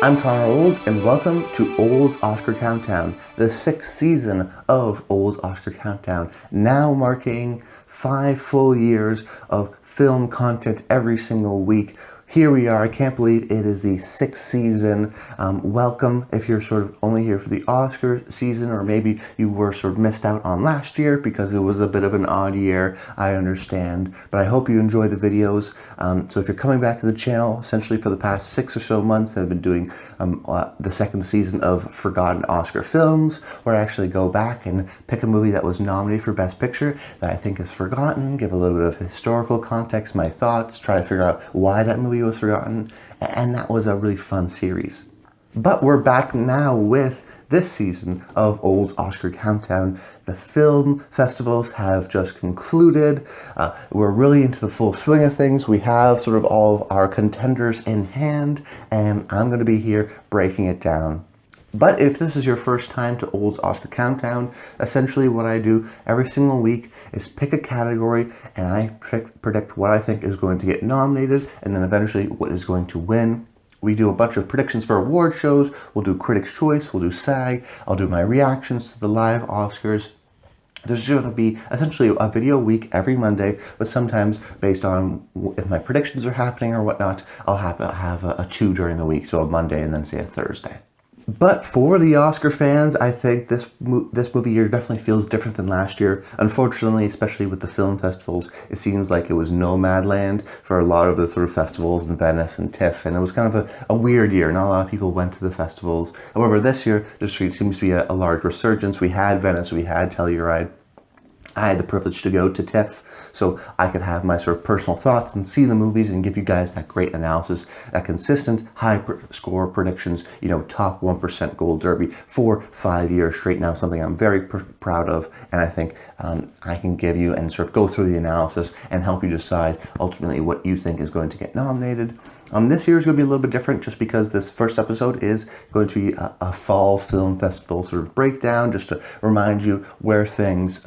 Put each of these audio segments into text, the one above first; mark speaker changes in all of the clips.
Speaker 1: I'm Connor Old, and welcome to Old's Oscar Countdown, the 6th season of Old's Oscar Countdown, now marking 5 full years of film content every single week. Here we are. I can't believe it is the 6th season. Welcome if you're sort of only here for the Oscar season, or maybe you were sort of missed out on last year because it was a bit of an odd year. I understand, but I hope you enjoy the videos. So if you're coming back to the channel, essentially for the past 6 or so months, I've been doing the 2nd season of Forgotten Oscar Films, where I actually go back and pick a movie that was nominated for Best Picture that I think is forgotten, give a little bit of historical context, my thoughts, try to figure out why that movie was forgotten, and that was a really fun series. But we're back now with this season of Old's Oscar Countdown. The film festivals have just concluded. We're really into the full swing of things. We have sort of all of our contenders in hand, and I'm going to be here breaking it down. But if this is your first time to Old's Oscar Countdown, essentially what I do every single week is pick a category and I predict what I think is going to get nominated and then eventually what is going to win. We do a bunch of predictions for award shows. We'll do Critics' Choice, we'll do SAG, I'll do my reactions to the live Oscars. There's going to be essentially a video week every Monday, but sometimes based on if my predictions are happening or whatnot, I'll have a 2 during the week, so a Monday and then say a Thursday. But for the Oscar fans, I think this movie year definitely feels different than last year. Unfortunately, especially with the film festivals, it seems like it was Nomadland for a lot of the sort of festivals in Venice and TIFF, and it was kind of a weird year. Not a lot of people went to the festivals. However, this year, there seems to be a large resurgence. We had Venice, we had Telluride. I had the privilege to go to TIFF, so I could have my sort of personal thoughts and see the movies and give you guys that great analysis, that consistent high score predictions, you know, top 1% Gold Derby for 5 years straight now, something I'm very proud of, and I think I can give you and sort of go through the analysis and help you decide ultimately what you think is going to get nominated. This year is going to be a little bit different just because this first episode is going to be a fall film festival sort of breakdown, just to remind you where things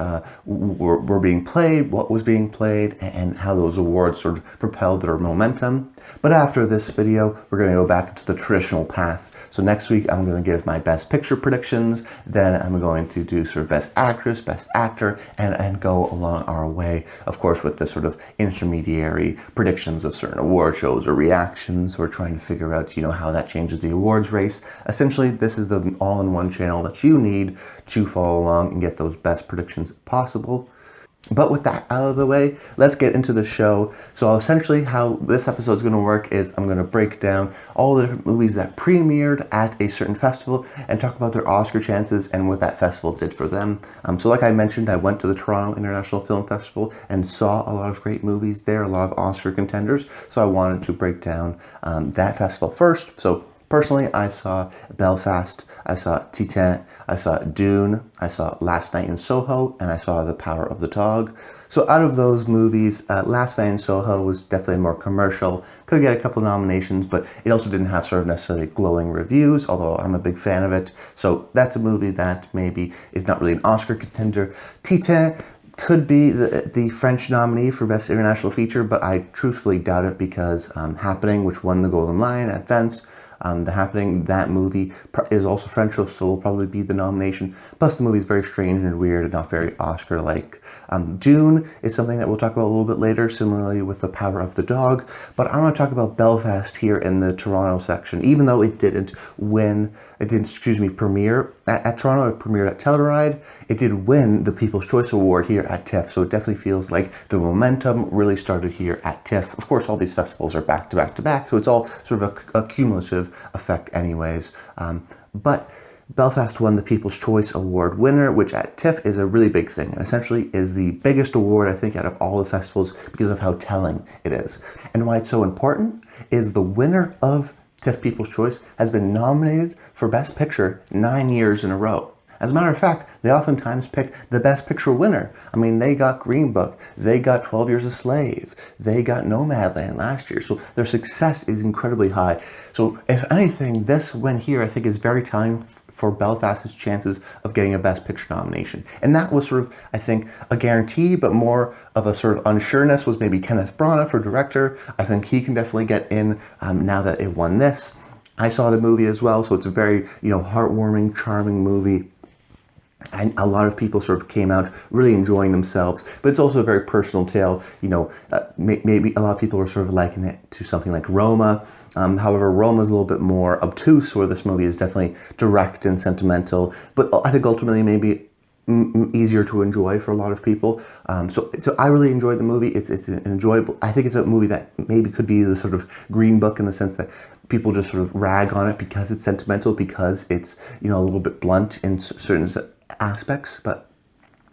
Speaker 1: were being played, what was being played, and how those awards sort of propelled their momentum. But after this video, we're going to go back to the traditional path. So next week, I'm going to give my Best Picture predictions, then I'm going to do sort of Best Actress, Best Actor, and go along our way, of course, with the sort of intermediary predictions of certain award shows or reactions. We're trying to figure out, you know, how that changes the awards race. Essentially, this is the all-in-one channel that you need to follow along and get those best predictions possible. But with that out of the way, let's get into the show. So essentially how this episode is going to work is I'm going to break down all the different movies that premiered at a certain festival and talk about their Oscar chances and what that festival did for them. So like I mentioned, I went to the Toronto International Film Festival and saw a lot of great movies there, a lot of Oscar contenders. So I wanted to break down that festival first. So personally, I saw Belfast, I saw Titan, I saw Dune, I saw Last Night in Soho, and I saw The Power of the Dog. So out of those movies, Last Night in Soho was definitely more commercial. Could get a couple nominations, but it also didn't have sort of necessarily glowing reviews, although I'm a big fan of it. So that's a movie that maybe is not really an Oscar contender. Titan could be the French nominee for Best International Feature, but I truthfully doubt it because Happening, which won the Golden Lion at Venice, The Happening, that movie is also French, so will probably be the nomination. Plus, the movie is very strange and weird and not very Oscar-like. Dune is something that we'll talk about a little bit later, similarly with The Power of the Dog. But I want to talk about Belfast here in the Toronto section. Even though it didn't win, premiere at Toronto, it premiered at Telluride. It did win the People's Choice Award here at TIFF, so it definitely feels like the momentum really started here at TIFF. Of course, all these festivals are back to back to back, so it's all sort of a cumulative effect anyways. But Belfast won the People's Choice Award winner, which at TIFF is a really big thing, and essentially is the biggest award, I think, out of all the festivals because of how telling it is. And why it's so important is the winner of TIFF People's Choice has been nominated for Best Picture 9 years in a row. As a matter of fact, they oftentimes pick the Best Picture winner. I mean, they got Green Book, they got 12 Years a Slave, they got Nomadland last year, so their success is incredibly high. So if anything, this win here I think is very telling for Belfast's chances of getting a Best Picture nomination. And that was sort of, I think, a guarantee, but more of a sort of unsureness was maybe Kenneth Branagh for director. I think he can definitely get in now that it won this. I saw the movie as well, so it's a very, heartwarming, charming movie. And a lot of people sort of came out really enjoying themselves, but it's also a very personal tale. Maybe a lot of people are sort of likening it to something like Roma. However, Roma is a little bit more obtuse, where this movie is definitely direct and sentimental, but I think ultimately maybe easier to enjoy for a lot of people. So I really enjoyed the movie. It's an enjoyable. I think it's a movie that maybe could be the sort of green book, in the sense that people just sort of rag on it because it's sentimental, because it's a little bit blunt in certain aspects, but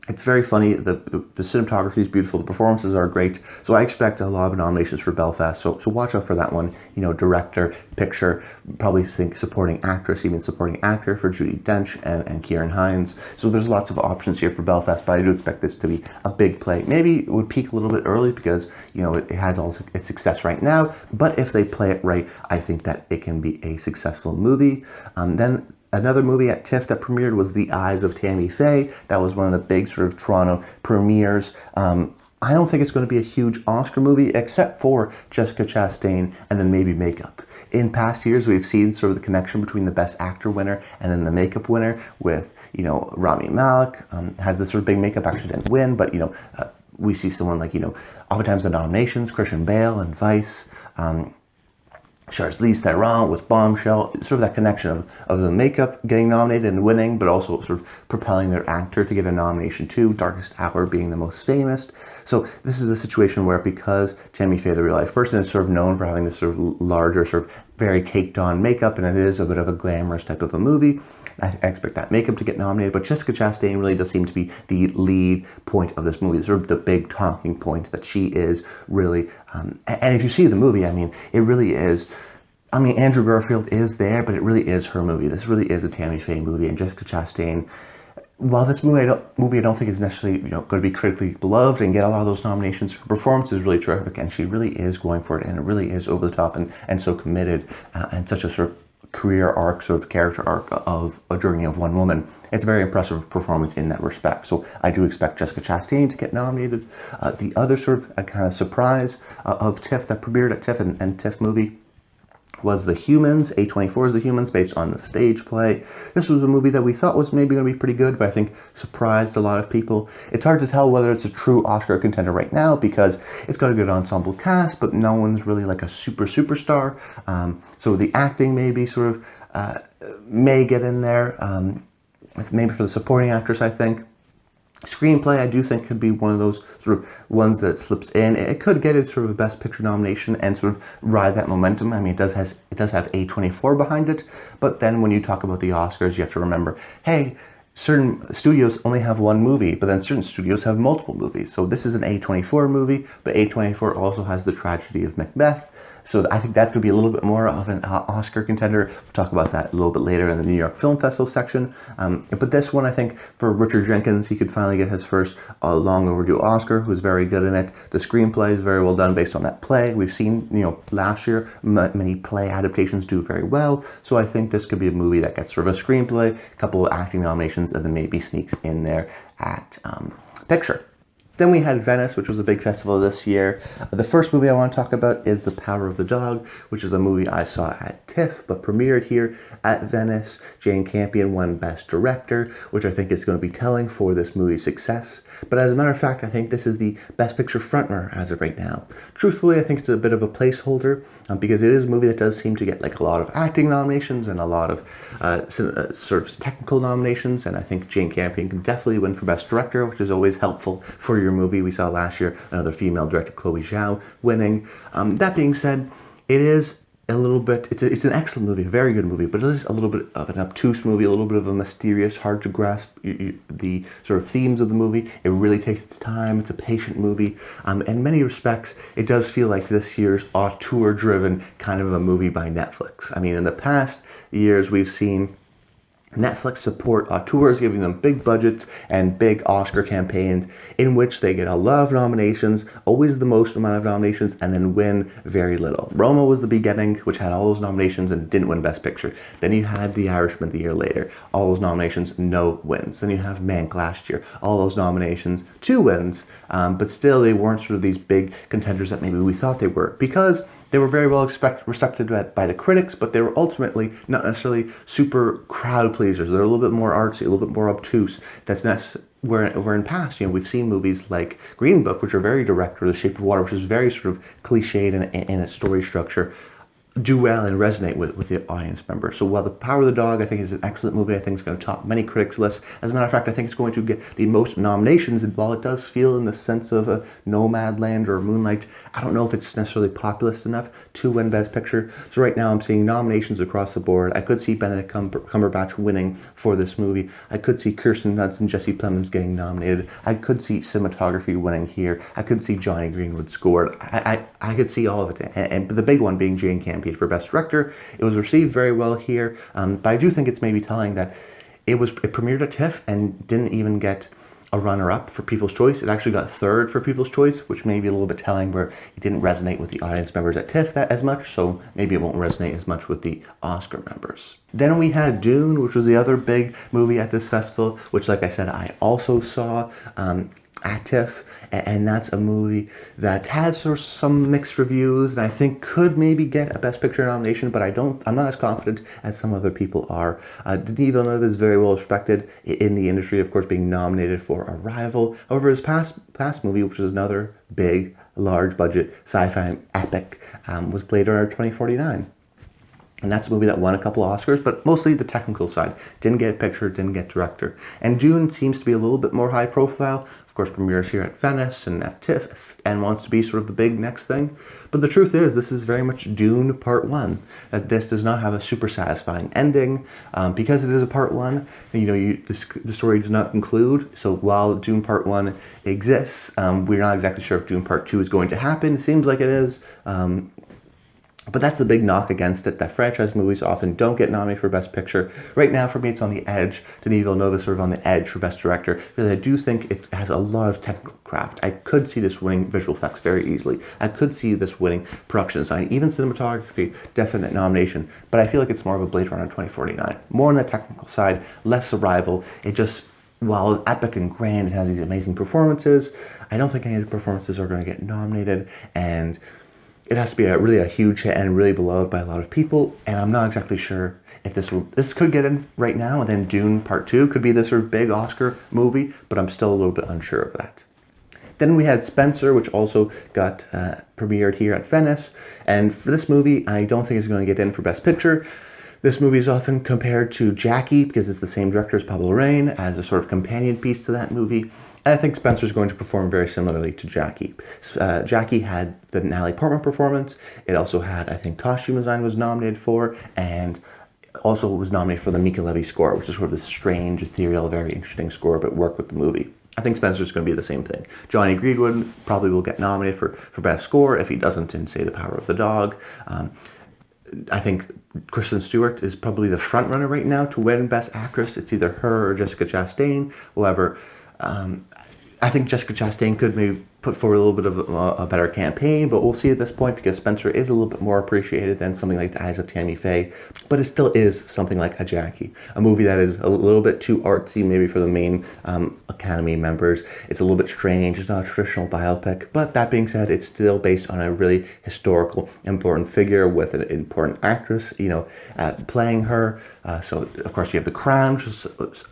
Speaker 1: it's very funny. The cinematography is beautiful. The performances are great. So I expect a lot of nominations for Belfast. So watch out for that one. Director, picture, probably think supporting actress, even supporting actor for Judi Dench and Ciarán Hinds. So there's lots of options here for Belfast, but I do expect this to be a big play. Maybe it would peak a little bit early because, it has all its success right now. But if they play it right, I think that it can be a successful movie. Then another movie at TIFF that premiered was The Eyes of Tammy Faye. That was one of the big sort of Toronto premieres. I don't think it's going to be a huge Oscar movie, except for Jessica Chastain and then maybe makeup. In past years, we've seen sort of the connection between the Best Actor winner and then the makeup winner with, Rami Malek has this sort of big makeup, actually didn't win, but, we see someone like, oftentimes the nominations, Christian Bale and Vice, Charlize Theron with Bombshell, sort of that connection of the makeup getting nominated and winning, but also sort of propelling their actor to get a nomination too, Darkest Hour being the most famous. So this is a situation where, because Tammy Faye, the real life person, is sort of known for having this sort of larger, sort of very caked on makeup, and it is a bit of a glamorous type of a movie, I expect that makeup to get nominated. But Jessica Chastain really does seem to be the lead point of this movie, sort of the big talking point, that she is really, and if you see the movie, I mean, it really is, Andrew Garfield is there, but it really is her movie. This really is a Tammy Faye movie, and Jessica Chastain, while this movie I don't think is necessarily going to be critically beloved and get a lot of those nominations, her performance is really terrific, and she really is going for it, and it really is over the top and so committed, and such a sort of career arc, sort of character arc of a journey of one woman. It's a very impressive performance in that respect. So I do expect Jessica Chastain to get nominated. The other sort of kind of surprise of TIFF that premiered at TIFF and TIFF movie was The Humans, A24's The Humans, based on the stage play. This was a movie that we thought was maybe going to be pretty good, but I think surprised a lot of people. It's hard to tell whether it's a true Oscar contender right now, because it's got a good ensemble cast, but no one's really like a superstar. So the acting maybe sort of may get in there, maybe for the supporting actress, I think. Screenplay, I do think, could be one of those sort of ones that slips in. It could get a sort of a Best Picture nomination and sort of ride that momentum. I mean, it does have A24 behind it, but then when you talk about the Oscars, you have to remember, hey, certain studios only have one movie, but then certain studios have multiple movies. So this is an A24 movie, but A24 also has the tragedy of Macbeth. So I think that's going to be a little bit more of an Oscar contender. We'll talk about that a little bit later in the New York Film Festival section. But this one, I think, for Richard Jenkins, he could finally get his first long overdue Oscar, who's very good in it. The screenplay is very well done based on that play. We've seen, last year, many play adaptations do very well. So I think this could be a movie that gets sort of a screenplay, a couple of acting nominations, and then maybe sneaks in there at picture. Then we had Venice, which was a big festival this year. The first movie I want to talk about is The Power of the Dog, which is a movie I saw at TIFF, but premiered here at Venice. Jane Campion won Best Director, which I think is going to be telling for this movie's success. But as a matter of fact, I think this is the Best Picture frontrunner as of right now. Truthfully, I think it's a bit of a placeholder, because it is a movie that does seem to get like a lot of acting nominations and a lot of sort of technical nominations, and I think Jane Campion can definitely win for Best Director, which is always helpful for your movie. We saw last year another female director, Chloe Zhao, winning. That being said, it is a little bit, it's an excellent movie, a very good movie, but it is a little bit of an obtuse movie, a little bit of a mysterious, hard to grasp the sort of themes of the movie. It really takes its time. It's a patient movie. In many respects, it does feel like this year's auteur-driven kind of a movie by Netflix. I mean, in the past years, we've seen Netflix support auteurs, giving them big budgets and big Oscar campaigns in which they get a lot of nominations, always the most amount of nominations, and then win very little. Roma was the beginning, which had all those nominations and didn't win Best Picture. Then you had The Irishman the year later, all those nominations, no wins. Then you have Mank last year, all those nominations, 2 wins, but still they weren't sort of these big contenders that maybe we thought they were, because They were very well recepted by the critics, but they were ultimately not necessarily super crowd pleasers. They're a little bit more artsy, a little bit more obtuse. Where in past, we've seen movies like Green Book, which are very direct, or The Shape of Water, which is very sort of cliched in its story structure, do well and resonate with the audience member. So while The Power of the Dog, I think, is an excellent movie, I think it's going to top many critics' lists. As a matter of fact, I think it's going to get the most nominations, and while it does feel in the sense of a Nomadland or Moonlight, I don't know if it's necessarily populist enough to win Best Picture. So right now I'm seeing nominations across the board. I could see Benedict Cumberbatch winning for this movie. I could see Kirsten Dunst and Jesse Plemons getting nominated. I could see cinematography winning here. I could see Johnny Greenwood scored. I could see all of it. And the big one being Jane Campion for Best Director. It was received very well here, but I do think it's maybe telling that it premiered at TIFF and didn't even get a runner-up for People's Choice. It actually got third for People's Choice, which may be a little bit telling, where it didn't resonate with the audience members at TIFF as much, so maybe it won't resonate as much with the Oscar members. Then we had Dune, which was the other big movie at this festival, which, like I said, I also saw at TIFF, and that's a movie that has sort of some mixed reviews, and I think could maybe get a Best Picture nomination, but I'm not as confident as some other people are. Denis Villeneuve is very well respected in the industry, of course, being nominated for Arrival. However, his past movie, which was another big, large budget sci-fi epic, was Blade Runner 2049. And that's a movie that won a couple Oscars, but mostly the technical side. Didn't get picture, didn't get director. And Dune seems to be a little bit more high profile. Of course, premieres here at Venice and at TIFF, and wants to be sort of the big next thing. But the truth is, this is very much Dune Part 1. That this does not have a super satisfying ending. Because it is a Part 1, the story does not conclude. So while Dune Part 1 exists, we're not exactly sure if Dune Part 2 is going to happen. It seems like it is. But that's the big knock against it, that franchise movies often don't get nominated for Best Picture. Right now, for me, it's on the edge. Denis Villeneuve is sort of on the edge for Best Director, because I do think it has a lot of technical craft. I could see this winning visual effects very easily. I could see this winning production design, even cinematography, definite nomination. But I feel like it's more of a Blade Runner 2049. More on the technical side, less Arrival. It just, while epic and grand, it has these amazing performances. I don't think any of the performances are going to get nominated, and it has to be really a huge hit and really beloved by a lot of people, and I'm not exactly sure if this could get in right now, and then Dune Part 2 could be this sort of big Oscar movie, but I'm still a little bit unsure of that. Then we had Spencer, which also got premiered here at Venice, and for this movie, I don't think it's going to get in for Best Picture. This movie is often compared to Jackie, because it's the same director as Pablo Larraín, as a sort of companion piece to that movie. And I think Spencer's going to perform very similarly to Jackie. Jackie had the Natalie Portman performance. It also had, I think, costume design was nominated for, and also was nominated for the Mika Levy score, which is sort of this strange, ethereal, very interesting score, but worked with the movie. I think Spencer's going to be the same thing. Johnny Greenwood probably will get nominated for Best Score if he doesn't in, say, The Power of the Dog. I think Kristen Stewart is probably the front runner right now to win Best Actress. It's either her or Jessica Chastain. However, I think Jessica Chastain could maybe put forward a little bit of a better campaign, but we'll see at this point, because Spencer is a little bit more appreciated than something like The Eyes of Tammy Faye, but it still is something like a Jackie, a movie that is a little bit too artsy maybe for the main Academy members. It's a little bit strange. It's not a traditional biopic, but that being said, it's still based on a really historical, important figure with an important actress, playing her. So of course you have The Crown, which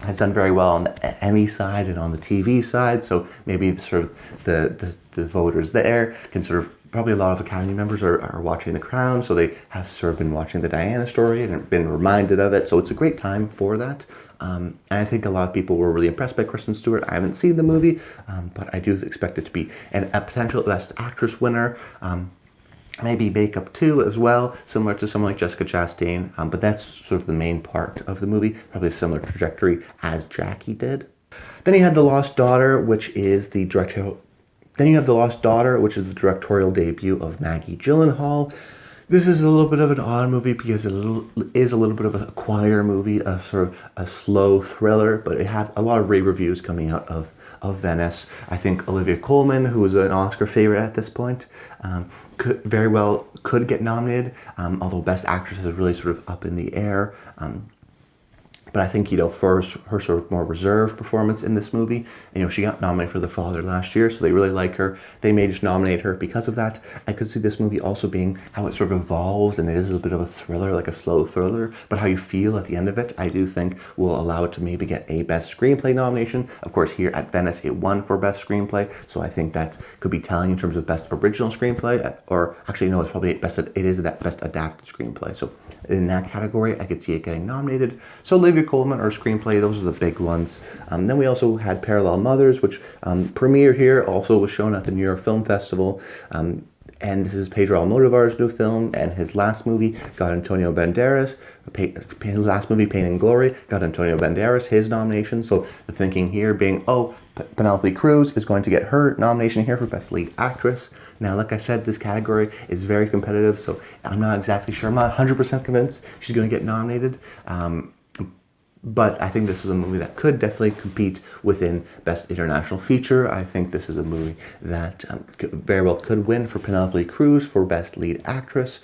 Speaker 1: has done very well on the Emmy side and on the TV side. So maybe sort of the voters there can sort of, probably a lot of Academy members are watching The Crown, so they have sort of been watching the Diana story and been reminded of it. So it's a great time for that. And I think a lot of people were really impressed by Kristen Stewart. I haven't seen the movie, but I do expect it to be a potential Best Actress winner. Maybe makeup too as well, similar to someone like Jessica Chastain, but that's sort of the main part of the movie, probably a similar trajectory as Jackie did. Then you had The Lost Daughter, which is the directorial debut of Maggie Gyllenhaal. This is a little bit of an odd movie because it is a little bit of a quieter movie, a sort of a slow thriller, but it had a lot of rave reviews coming out of Venice. I think Olivia Colman, who was an Oscar favorite at this point, could get nominated, although Best Actress is really sort of up in the air. But I think, for her sort of more reserved performance in this movie, she got nominated for The Father last year, so they really like her. They may just nominate her because of that. I could see this movie also being how it sort of evolves, and it is a bit of a thriller, like a slow thriller, but how you feel at the end of it, I do think will allow it to maybe get a Best Screenplay nomination. Of course, here at Venice, it won for Best Screenplay, so I think that could be telling in terms of Best Original Screenplay, or actually, no, it's probably Best Adapted Screenplay. So in that category, I could see it getting nominated. So Olivia Colman or Screenplay, those are the big ones. Then we also had Parallel Mothers, which premiered here, also was shown at the New York Film Festival. And this is Pedro Almodovar's new film, and his last movie got Antonio Banderas. His last movie, Pain and Glory, got Antonio Banderas his nomination. So the thinking here being, Penelope Cruz is going to get her nomination here for Best Lead Actress. Now, like I said, this category is very competitive, so I'm not exactly sure. I'm not 100% convinced she's going to get nominated. But I think this is a movie that could definitely compete within Best International Feature. I think this is a movie that very well could win for Penelope Cruz for Best Lead Actress,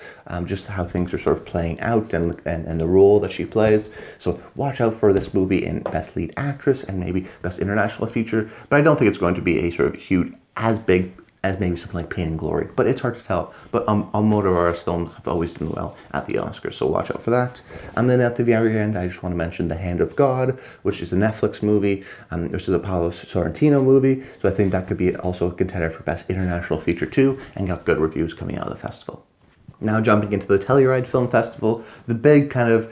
Speaker 1: just how things are sort of playing out and the role that she plays. So watch out for this movie in Best Lead Actress and maybe Best International Feature. But I don't think it's going to be a sort of huge, as big as maybe something like Pain and Glory, but it's hard to tell. But Almodovar's films have always done well at the Oscars, so watch out for that. And then at the very end, I just want to mention The Hand of God, which is a Netflix movie, which is a Paolo Sorrentino movie, so I think that could be also a contender for Best International Feature too, and got good reviews coming out of the festival. Now jumping into the Telluride Film Festival, the big kind of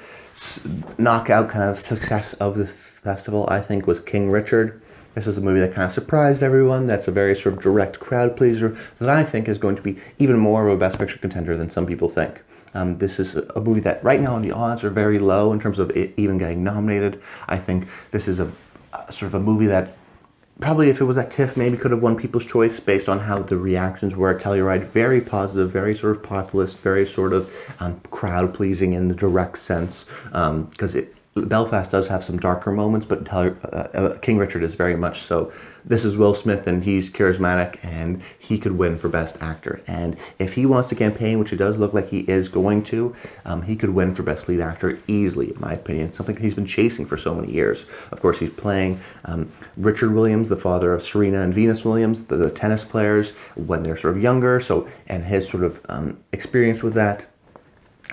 Speaker 1: knockout kind of success of the festival, I think, was King Richard. This was a movie that kind of surprised everyone. That's a very sort of direct crowd pleaser that I think is going to be even more of a Best Picture contender than some people think. This is a movie that right now the odds are very low in terms of it even getting nominated. I think this is a sort of a movie that probably, if it was at TIFF, maybe could have won People's Choice based on how the reactions were at Telluride. Very positive, very sort of populist, very sort of crowd pleasing in the direct sense, because Belfast does have some darker moments, but King Richard is very much so. This is Will Smith, and he's charismatic, and he could win for Best Actor. And if he wants to campaign, which it does look like he is going to, he could win for Best Lead Actor easily, in my opinion. It's something he's been chasing for so many years. Of course, he's playing Richard Williams, the father of Serena and Venus Williams, the tennis players, when they're sort of younger. So, and his sort of experience with that.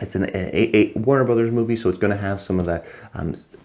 Speaker 1: It's a Warner Brothers movie, so it's going to have some of that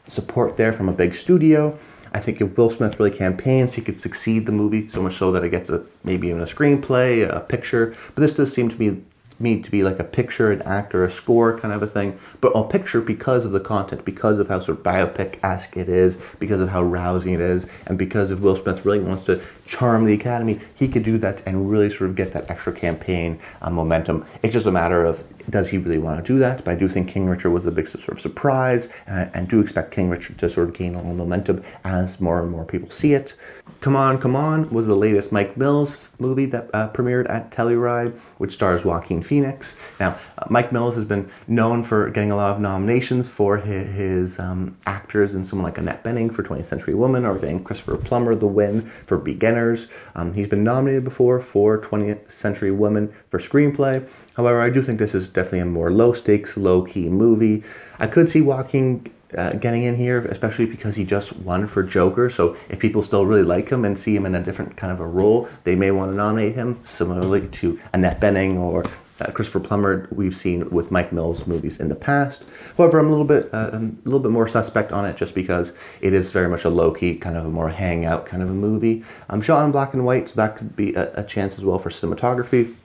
Speaker 1: support there from a big studio. I think if Will Smith really campaigns, he could succeed the movie, so much so that it gets maybe even a screenplay, a picture. But this does seem to me to be like a picture, an actor, a score kind of a thing. But a picture because of the content, because of how sort of biopic-esque it is, because of how rousing it is, and because if Will Smith really wants to charm the Academy, he could do that and really sort of get that extra campaign momentum. It's just a matter of, does he really want to do that? But I do think King Richard was a big sort of surprise, and do expect King Richard to sort of gain a little momentum as more and more people see it. Come On was the latest Mike Mills movie that premiered at Telluride, which stars Joaquin Phoenix. Now, Mike Mills has been known for getting a lot of nominations for his actors, and someone like Annette Bening for 20th Century Woman, or getting Christopher Plummer the win for Beginners. He's been nominated before for 20th Century Woman for screenplay. However, I do think this is definitely a more low-stakes, low-key movie. I could see Joaquin getting in here, especially because he just won for Joker. So if people still really like him and see him in a different kind of a role, they may want to nominate him, similarly to Annette Bening or Christopher Plummer we've seen with Mike Mills movies in the past. However, I'm a little bit more suspect on it, just because it is very much a low-key, kind of a more hangout kind of a movie. I'm shot in black and white, so that could be a chance as well for cinematography.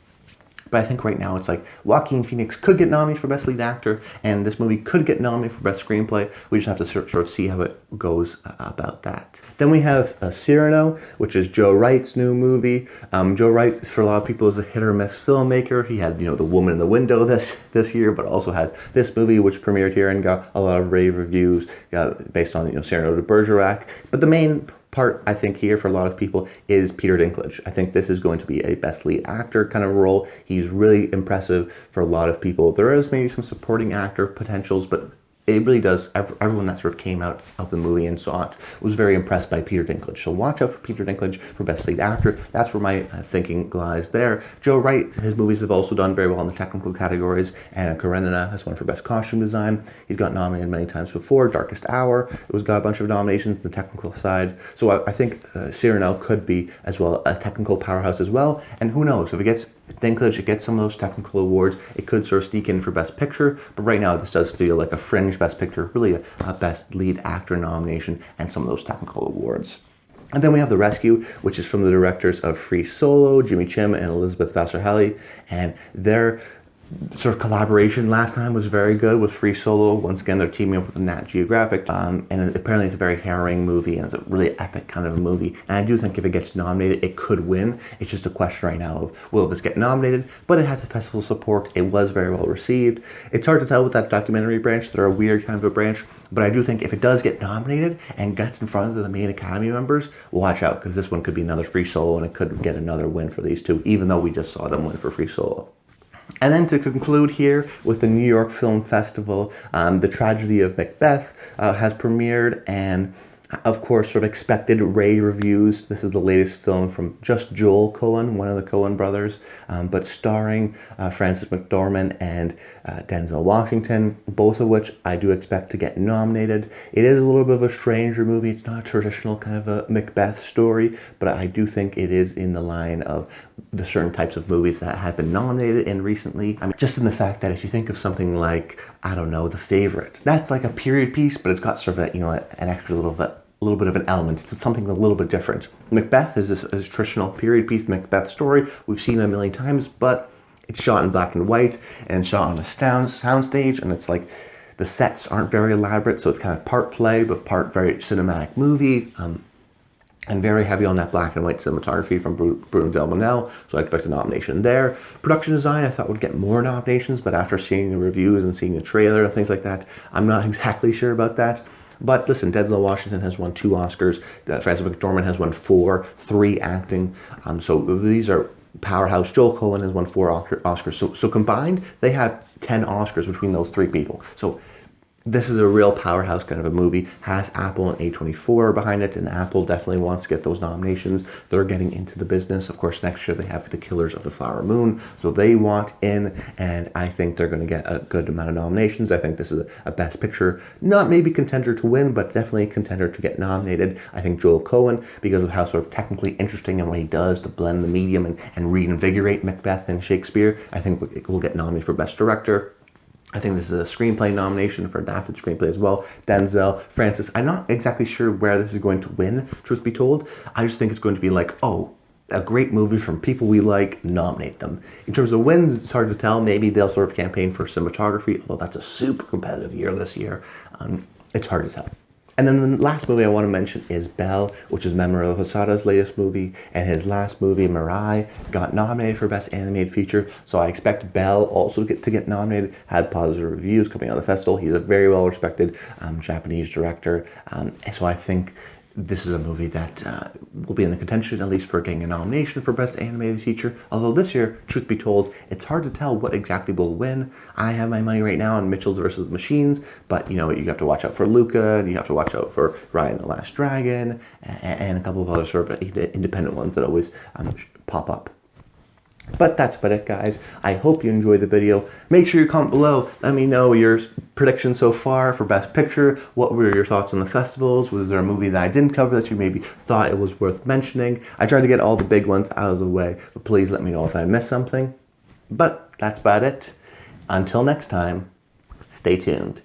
Speaker 1: But I think right now it's like Joaquin Phoenix could get nominated for Best Lead Actor, and this movie could get nominated for Best Screenplay. We just have to sort of see how it goes about that. Then we have Cyrano, which is Joe Wright's new movie. Joe Wright, for a lot of people, is a hit or miss filmmaker. He had, The Woman in the Window this year, but also has this movie, which premiered here and got a lot of rave reviews based on Cyrano de Bergerac. But the main part, I think, here for a lot of people is Peter Dinklage. I think this is going to be a Best Lead Actor kind of role. He's really impressive for a lot of people. There is maybe some supporting actor potentials, but it really does. Everyone that sort of came out of the movie and saw it was very impressed by Peter Dinklage. So watch out for Peter Dinklage for Best Lead Actor. That's where my thinking lies there. Joe Wright, his movies have also done very well in the technical categories. Anna Karenina has won for Best Costume Design. He's got nominated many times before. Darkest Hour, it was got a bunch of nominations on the technical side. So I think Cyrano could be as well a technical powerhouse as well. And who knows, if it gets Dinklage, it gets some of those technical awards, it could sort of sneak in for Best Picture, but right now this does feel like a fringe Best Picture, really a Best Lead Actor nomination and some of those technical awards. And then we have The Rescue, which is from the directors of Free Solo, Jimmy Chim and Elizabeth Vasarhelyi, and their sort of collaboration last time was very good with Free Solo. Once again, they're teaming up with Nat Geographic, and apparently it's a very harrowing movie, and it's a really epic kind of a movie. And I do think if it gets nominated, it could win. It's just a question right now of, will this get nominated? But it has the festival support. It was very well received. It's hard to tell with that documentary branch. They're a weird kind of a branch. But I do think if it does get nominated and gets in front of the main Academy members, watch out, because this one could be another Free Solo, and it could get another win for these two, even though we just saw them win for Free Solo. And then to conclude here with the New York Film Festival, The Tragedy of Macbeth has premiered, and of course, sort of expected rave reviews. This is the latest film from just Joel Coen, one of the Coen brothers, but starring Frances McDormand and Denzel Washington, both of which I do expect to get nominated. It is a little bit of a stranger movie. It's not a traditional kind of a Macbeth story, but I do think it is in the line of the certain types of movies that have been nominated in recently. I mean, just in the fact that if you think of something like, I don't know, The Favorite, that's like a period piece, but it's got sort of a, an extra little bit of an element. It's something a little bit different. Macbeth is this traditional period piece Macbeth story. We've seen it a million times, but it's shot in black and white and shot on a soundstage, and it's like the sets aren't very elaborate, so it's kind of part play but part very cinematic movie, and very heavy on that black and white cinematography from Bruno Del Monel, so I expect a nomination there. Production design I thought would get more nominations, but after seeing the reviews and seeing the trailer and things like that, I'm not exactly sure about that. But listen, Denzel Washington has won 2 Oscars. Frances McDormand has won 4, 3 acting. So these are powerhouse. Joel Coen has won 4 Oscars. So combined, they have 10 Oscars between those 3 people. So this is a real powerhouse kind of a movie. Has Apple and A24 behind it, and Apple definitely wants to get those nominations. They're getting into the business. Of course, next year they have The Killers of the Flower Moon, so they want in, and I think they're going to get a good amount of nominations. I think this is a Best Picture, not maybe contender to win, but definitely contender to get nominated. I think Joel Coen, because of how sort of technically interesting and what he does to blend the medium and reinvigorate Macbeth and Shakespeare, I think it will get nominated for Best Director. I think this is a screenplay nomination for adapted screenplay as well. Denzel, Francis. I'm not exactly sure where this is going to win, truth be told. I just think it's going to be like, oh, a great movie from people we like, nominate them. In terms of wins, it's hard to tell. Maybe they'll sort of campaign for cinematography, although that's a super competitive year this year. It's hard to tell. And then the last movie I want to mention is Belle, which is Mamoru Hosoda's latest movie, and his last movie, Mirai, got nominated for Best Animated Feature, so I expect Belle also to get nominated. Had positive reviews coming out of the festival. He's a very well-respected Japanese director, so I think this is a movie that will be in the contention, at least for getting a nomination for Best Animated Feature. Although this year, truth be told, it's hard to tell what exactly will win. I have my money right now on Mitchells vs. Machines, but you have to watch out for Luca, and you have to watch out for Raya and the Last Dragon, and a couple of other sort of independent ones that always pop up. But that's about it, guys. I hope you enjoyed the video. Make sure you comment below. Let me know your predictions so far for Best Picture. What were your thoughts on the festivals? Was there a movie that I didn't cover that you maybe thought it was worth mentioning? I tried to get all the big ones out of the way, but please let me know if I missed something. But that's about it. Until next time, stay tuned.